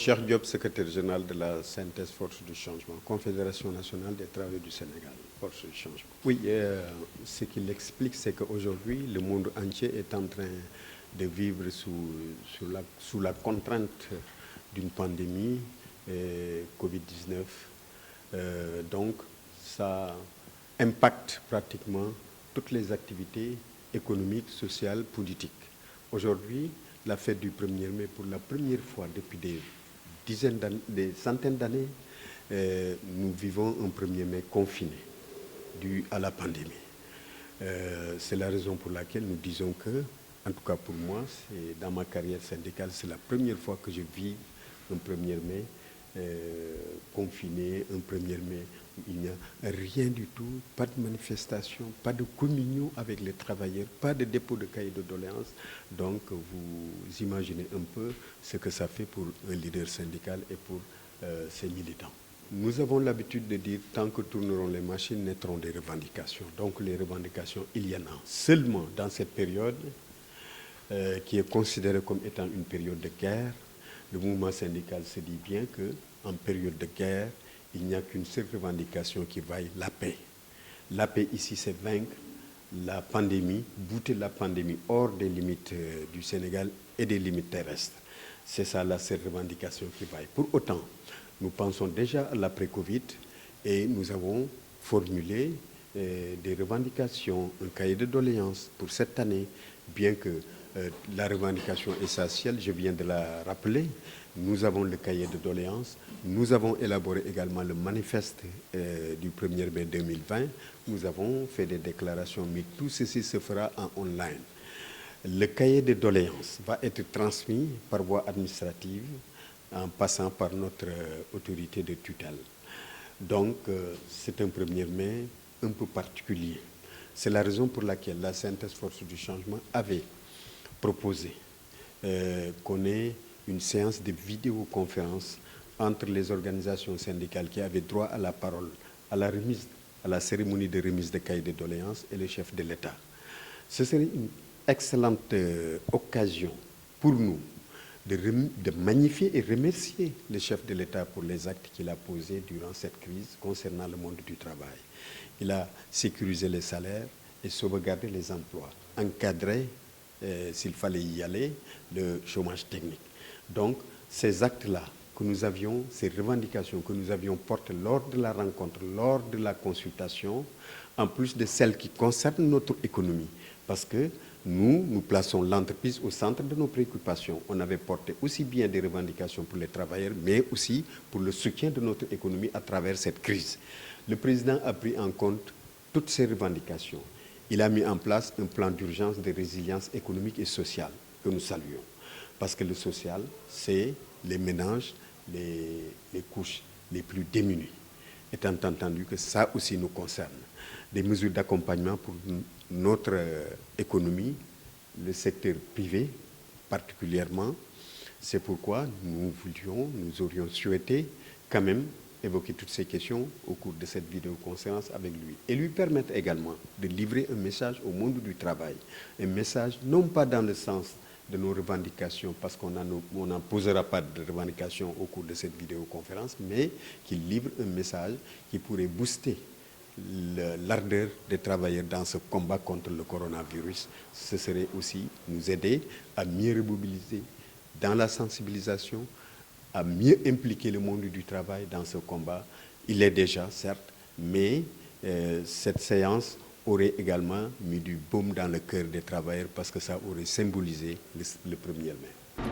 Cheikh Diop, secrétaire général de la synthèse Force du Changement, Confédération nationale des travailleurs du Sénégal, Force du Changement. Oui, ce qu'il explique, c'est qu'aujourd'hui, le monde entier est en train de vivre sous la contrainte d'une pandémie Covid-19. Donc, ça impacte pratiquement toutes les activités économiques, sociales, politiques. Aujourd'hui, la fête du 1er mai, pour la première fois depuis des centaines d'années, nous vivons un 1er mai confiné dû à la pandémie. C'est la raison pour laquelle nous disons que, en tout cas pour moi, dans ma carrière syndicale, c'est la première fois que je vis un 1er mai confiné, un 1er mai où il n'y a rien du tout, pas de manifestation, pas de communion avec les travailleurs, pas de dépôt de cahier de doléances. Donc vous imaginez un peu ce que ça fait pour un leader syndical et pour ses militants. Nous avons l'habitude de dire, tant que tourneront les machines, naîtront des revendications. Donc les revendications, il y en a. Seulement dans cette période, qui est considérée comme étant une période de guerre, le mouvement syndical se dit bien qu'en période de guerre, il n'y a qu'une seule revendication qui vaille, la paix. La paix ici, c'est vaincre la pandémie, bouter la pandémie hors des limites du Sénégal et des limites terrestres. C'est ça la seule revendication qui vaille. Pour autant, nous pensons déjà à l'après-Covid et nous avons formulé des revendications, un cahier de doléances pour cette année, bien que la revendication essentielle, je viens de la rappeler, nous avons le cahier de doléances, nous avons élaboré également le manifeste du 1er mai 2020, nous avons fait des déclarations, mais tout ceci se fera en online. Le cahier de doléances va être transmis par voie administrative en passant par notre autorité de tutelle. Donc, c'est un 1er mai un peu particulier. C'est la raison pour laquelle la synthèse Force du Changement avait proposé qu'on ait une séance de vidéoconférence entre les organisations syndicales qui avaient droit à la parole, à la cérémonie de remise de cahier de doléances et le chef de l'État. Ce serait une excellente occasion pour nous de magnifier et remercier le chef de l'État pour les actes qu'il a posés durant cette crise concernant le monde du travail. Il a sécurisé les salaires et sauvegardé les emplois, encadré, s'il fallait y aller, le chômage technique. Donc, ces actes-là que nous avions, ces revendications que nous avions portées lors de la rencontre, lors de la consultation, en plus de celles qui concernent notre économie, parce que nous plaçons l'entreprise au centre de nos préoccupations. On avait porté aussi bien des revendications pour les travailleurs, mais aussi pour le soutien de notre économie à travers cette crise. Le président a pris en compte toutes ces revendications. Il a mis en place un plan d'urgence de résilience économique et sociale que nous saluons. Parce que le social, c'est les ménages, les couches les plus démunies. Étant entendu que ça aussi nous concerne. Des mesures d'accompagnement pour notre économie, le secteur privé particulièrement. C'est pourquoi nous aurions souhaité quand même évoquer toutes ces questions au cours de cette vidéoconférence avec lui et lui permettre également de livrer un message au monde du travail. Un message non pas dans le sens de nos revendications, parce qu'on n'en posera pas de revendications au cours de cette vidéoconférence, mais qu'il livre un message qui pourrait booster l'ardeur des travailleurs dans ce combat contre le coronavirus. Ce serait aussi nous aider à mieux remobiliser dans la sensibilisation, à mieux impliquer le monde du travail dans ce combat. Il est déjà, certes, mais cette séance aurait également mis du baume dans le cœur des travailleurs parce que ça aurait symbolisé le 1er mai.